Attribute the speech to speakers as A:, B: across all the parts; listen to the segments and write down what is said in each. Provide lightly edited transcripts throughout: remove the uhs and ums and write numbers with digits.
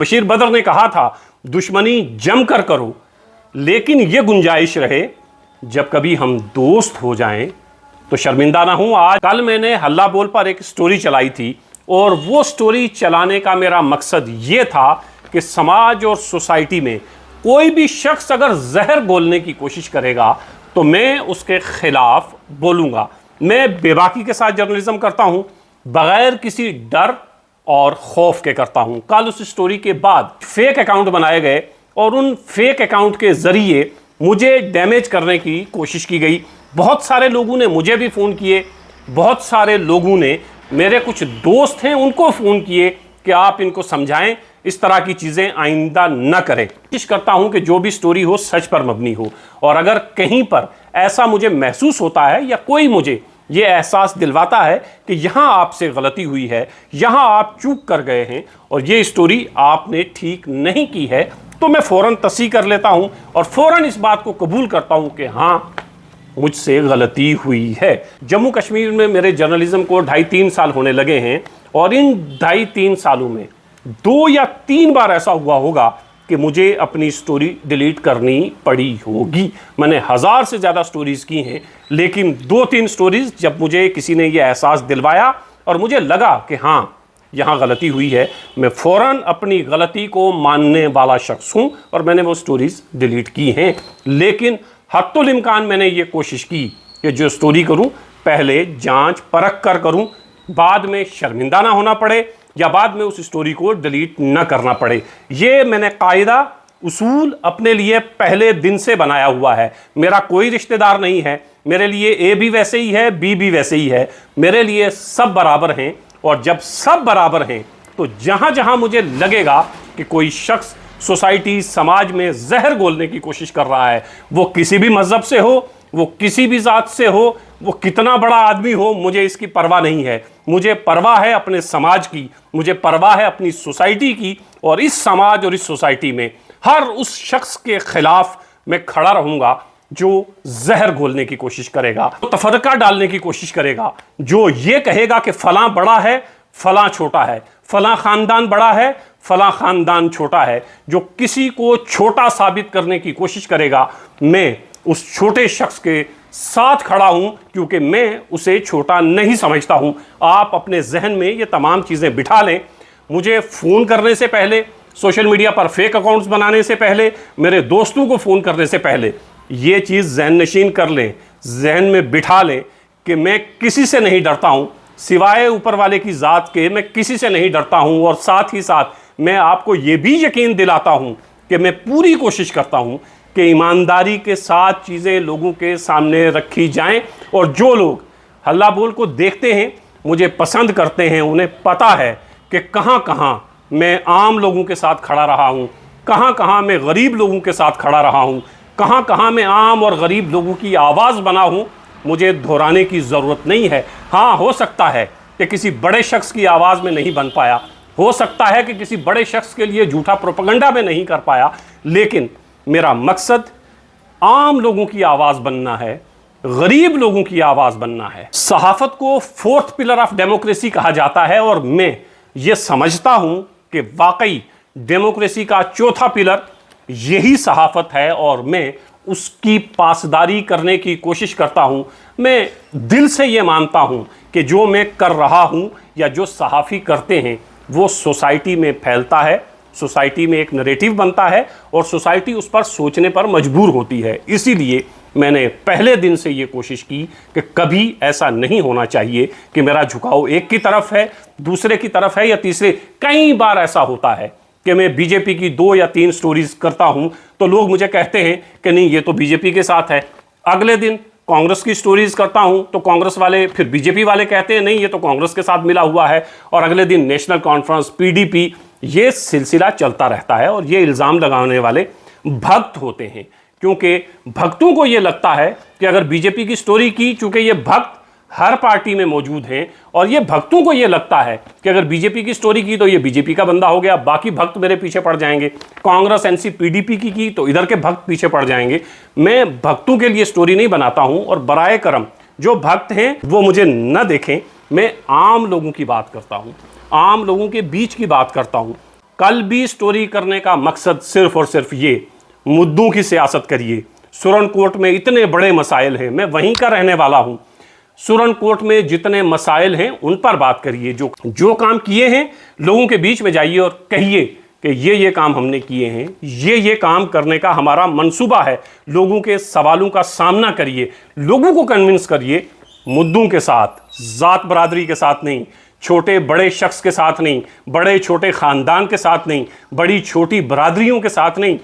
A: बशीर बद्र ने कहा था, दुश्मनी जम कर करो, लेकिन यह गुंजाइश रहे जब कभी हम दोस्त हो जाएं तो शर्मिंदा ना हूं। आज कल मैंने हल्ला बोल पर एक स्टोरी चलाई थी और वो स्टोरी चलाने का मेरा मकसद ये था कि समाज और सोसाइटी में कोई भी शख्स अगर जहर बोलने की कोशिश करेगा तो मैं उसके खिलाफ बोलूँगा। मैं बेबाकी के साथ जर्नलिज्म करता हूँ, बगैर किसी डर और खौफ के करता हूँ। कल उस स्टोरी के बाद फेक अकाउंट बनाए गए और उन फेक अकाउंट के ज़रिए मुझे डैमेज करने की कोशिश की गई। बहुत सारे लोगों ने मुझे भी फ़ोन किए, बहुत सारे लोगों ने, मेरे कुछ दोस्त हैं उनको फ़ोन किए कि आप इनको समझाएं, इस तरह की चीज़ें आइंदा न करें। कोशिश करता हूं कि जो भी स्टोरी हो सच पर मबनी हो, और अगर कहीं पर ऐसा मुझे महसूस होता है या कोई मुझे ये एहसास दिलवाता है कि यहाँ आपसे गलती हुई है, यहाँ आप चूक कर गए हैं और ये स्टोरी आपने ठीक नहीं की है, तो मैं फ़ौरन तस्दीक कर लेता हूँ और फ़ौरन इस बात को कबूल करता हूँ कि हाँ, मुझसे गलती हुई है। जम्मू कश्मीर में मेरे जर्नलिज्म को 2.5-3 साल होने लगे हैं और इन 2.5-3 सालों में 2 या 3 बार ऐसा हुआ होगा कि मुझे अपनी स्टोरी डिलीट करनी पड़ी होगी। मैंने 1000 से ज़्यादा स्टोरीज़ की हैं, लेकिन 2-3 स्टोरीज़ जब मुझे किसी ने ये एहसास दिलवाया और मुझे लगा कि हाँ, यहाँ गलती हुई है, मैं फ़ौरन अपनी गलती को मानने वाला शख्स हूँ और मैंने वो स्टोरीज़ डिलीट की हैं। लेकिन हत्तुल इम्कान मैंने ये कोशिश की कि जो स्टोरी करूं पहले जांच परख कर करूं, बाद में शर्मिंदा ना होना पड़े या बाद में उस स्टोरी को डिलीट न करना पड़े। ये मैंने कायदा उसूल अपने लिए पहले दिन से बनाया हुआ है। मेरा कोई रिश्तेदार नहीं है, मेरे लिए ए भी वैसे ही है, बी भी वैसे ही है, मेरे लिए सब बराबर हैं। और जब सब बराबर हैं तो जहाँ जहाँ मुझे लगेगा कि कोई शख्स सोसाइटी समाज में जहर घोलने की कोशिश कर रहा है, वो किसी भी मज़हब से हो, वो किसी भी ज़ात से हो, वो कितना बड़ा आदमी हो, मुझे इसकी परवाह नहीं है। मुझे परवाह है अपने समाज की, मुझे परवाह है अपनी सोसाइटी की, और इस समाज और इस सोसाइटी में हर उस शख्स के खिलाफ मैं खड़ा रहूँगा जो जहर घोलने की कोशिश करेगा, तो तफरका डालने की कोशिश करेगा, जो ये कहेगा कि फ़लाँ बड़ा है, फ़लाँ छोटा है, फ़लाँ ख़ानदान बड़ा है, फ़लाँ ख़ानदान छोटा है, जो किसी को छोटा साबित करने की कोशिश करेगा, मैं उस छोटे शख्स के साथ खड़ा हूं, क्योंकि मैं उसे छोटा नहीं समझता हूं। आप अपने जहन में ये तमाम चीज़ें बिठा लें। मुझे फ़ोन करने से पहले, सोशल मीडिया पर फेक अकाउंट्स बनाने से पहले, मेरे दोस्तों को फ़ोन करने से पहले ये चीज़ जहन नशीन कर लें, जहन में बिठा लें कि मैं किसी से नहीं डरता हूं, सिवाय ऊपर वाले की ज़ात के मैं किसी से नहीं डरता हूं। और साथ ही साथ मैं आपको ये भी यकीन दिलाता हूं कि मैं पूरी कोशिश करता हूं कि ईमानदारी के साथ चीज़ें लोगों के सामने रखी जाएं, और जो लोग हल्ला बोल को देखते हैं, मुझे पसंद करते हैं, उन्हें पता है कि कहां कहां मैं आम लोगों के साथ खड़ा रहा हूं, कहां कहां मैं गरीब लोगों के साथ खड़ा रहा हूं, कहां कहां मैं आम और गरीब लोगों की आवाज़ बना हूं। मुझे दोहराने की ज़रूरत नहीं है। हाँ, हो सकता है कि किसी बड़े शख्स की आवाज़ में नहीं बन पाया, हो सकता है कि किसी बड़े शख्स के लिए झूठा प्रोपेगेंडा में नहीं कर पाया, लेकिन मेरा मकसद आम लोगों की आवाज़ बनना है, गरीब लोगों की आवाज़ बनना है। सहाफ़त को 4th पिलर ऑफ डेमोक्रेसी कहा जाता है, और मैं ये समझता हूँ कि वाकई डेमोक्रेसी का 4था पिलर यही सहाफ़त है, और मैं उसकी पासदारी करने की कोशिश करता हूँ। मैं दिल से ये मानता हूँ कि जो मैं कर रहा हूँ या जो सहाफ़ी करते हैं वो सोसाइटी में फैलता है, सोसाइटी में एक नरेटिव बनता है और सोसाइटी उस पर सोचने पर मजबूर होती है। इसीलिए मैंने पहले दिन से ये कोशिश की कि कभी ऐसा नहीं होना चाहिए कि मेरा झुकाव एक की तरफ है, दूसरे की तरफ है या तीसरे। कई बार ऐसा होता है कि मैं बीजेपी की 2 या 3 स्टोरीज़ करता हूं तो लोग मुझे कहते हैं कि नहीं, ये तो बीजेपी के साथ है। अगले दिन कांग्रेस की स्टोरीज़ करता हूं तो कांग्रेस वाले, फिर बीजेपी वाले कहते हैं नहीं, ये तो कांग्रेस के साथ मिला हुआ है। और अगले दिन नेशनल कॉन्फ्रेंस, पीडीपी, ये सिलसिला चलता रहता है। और ये इल्ज़ाम लगाने वाले भक्त होते हैं, क्योंकि भक्तों को ये लगता है कि अगर बीजेपी की स्टोरी की, चूँकि ये भक्त हर पार्टी में मौजूद हैं, और ये भक्तों को ये लगता है कि अगर बीजेपी की स्टोरी की तो ये बीजेपी का बंदा हो गया, बाकी भक्त मेरे पीछे पड़ जाएंगे। कांग्रेस एनसी पीडीपी की तो इधर के भक्त पीछे पड़ जाएंगे। मैं भक्तों के लिए स्टोरी नहीं बनाता हूं, और बराए करम जो भक्त हैं वो मुझे न देखें। मैं आम लोगों की बात करता हूं, आम लोगों के बीच की बात करता हूं। कल भी स्टोरी करने का मकसद सिर्फ और सिर्फ ये, मुद्दों की सियासत करिए। सुरनकोट में इतने बड़े मसाइल हैं, मैं वहीं का रहने वाला हूं। सुरनकोट में जितने मसाइल हैं उन पर बात करिए। जो काम किए हैं लोगों के बीच में जाइए और कहिए कि ये काम हमने किए हैं, ये काम करने का हमारा मंसूबा है। लोगों के सवालों का सामना करिए, लोगों को कन्विंस करिए, मुद्दों के साथ, जात बरादरी के साथ नहीं, छोटे बड़े शख्स के साथ नहीं, बड़े छोटे ख़ानदान के साथ नहीं, बड़ी छोटी बरादरियों के साथ नहीं।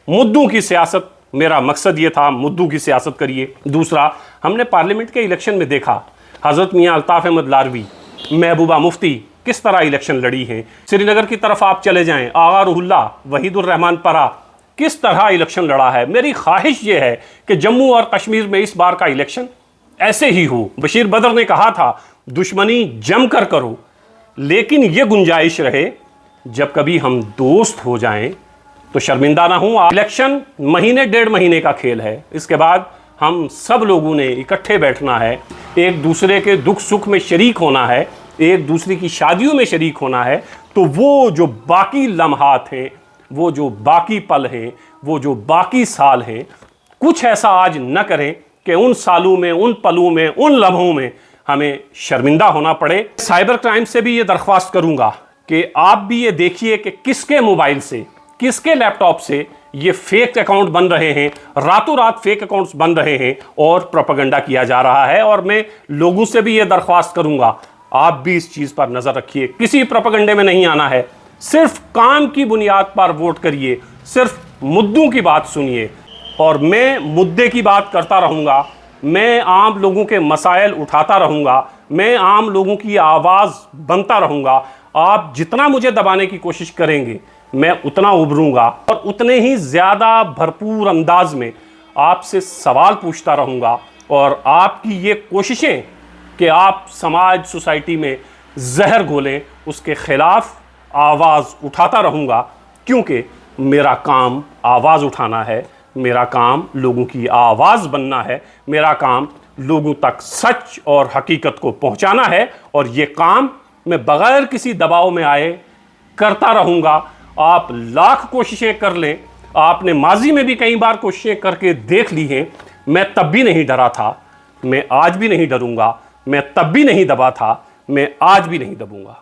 A: मुद्दों की सियासत, मेरा मकसद ये था, मुद्दों की सियासत करिए। दूसरा, हमने पार्लियामेंट के इलेक्शन में देखा हज़रत मियाँ अल्ताफ़ अहमद लारवी, महबूबा मुफ्ती किस तरह इलेक्शन लड़ी हैं। श्रीनगर की तरफ आप चले जाएं, आगा रुहुल्लाह, वहीदुर रहमान परा किस तरह इलेक्शन लड़ा है। मेरी ख्वाहिश ये है कि जम्मू और कश्मीर में इस बार का इलेक्शन ऐसे ही हो। बशीर बदर ने कहा था, दुश्मनी जम कर करो, लेकिन ये गुंजाइश रहे जब कभी हम दोस्त हो जाएं तो शर्मिंदा ना हूं। इलेक्शन महीने डेढ़ महीने का खेल है, इसके बाद हम सब लोगों ने इकट्ठे बैठना है, एक दूसरे के दुख सुख में शरीक होना है, एक दूसरे की शादियों में शरीक होना है। तो वो जो बाकी लम्हात हैं, वो जो बाकी पल हैं, वो जो बाकी साल हैं, कुछ ऐसा आज न करें कि उन सालों में, उन पलों में, उन लम्हों में हमें शर्मिंदा होना पड़े। साइबर क्राइम से भी ये दरख्वास्त करूंगा कि आप भी ये देखिए कि किसके मोबाइल से, किसके लैपटॉप से ये फेक अकाउंट बन रहे हैं, रातों रात फेक अकाउंट्स बन रहे हैं और प्रोपेगेंडा किया जा रहा है। और मैं लोगों से भी ये दरख्वास्त करूंगा, आप भी इस चीज़ पर नज़र रखिए। किसी प्रोपेगेंडे में नहीं आना है, सिर्फ काम की बुनियाद पर वोट करिए, सिर्फ मुद्दों की बात सुनिए। और मैं मुद्दे की बात करता रहूँगा, मैं आम लोगों के मसाइल उठाता रहूँगा, मैं आम लोगों की आवाज़ बनता रहूँगा। आप जितना मुझे दबाने की कोशिश करेंगे, मैं उतना उभरूँगा और उतने ही ज़्यादा भरपूर अंदाज में आपसे सवाल पूछता रहूँगा। और आपकी ये कोशिशें कि आप समाज, सोसाइटी में जहर घोलें, उसके ख़िलाफ़ आवाज़ उठाता रहूँगा, क्योंकि मेरा काम आवाज़ उठाना है, मेरा काम लोगों की आवाज़ बनना है, मेरा काम लोगों तक सच और हकीकत को पहुंचाना है। और ये काम मैं बग़ैर किसी दबाव में आए करता रहूँगा। आप लाख कोशिशें कर लें, आपने माजी में भी कई बार कोशिशें करके देख ली हैं, मैं तब भी नहीं डरा था, मैं आज भी नहीं डरूँगा, मैं तब भी नहीं दबा था, मैं आज भी नहीं दबूँगा।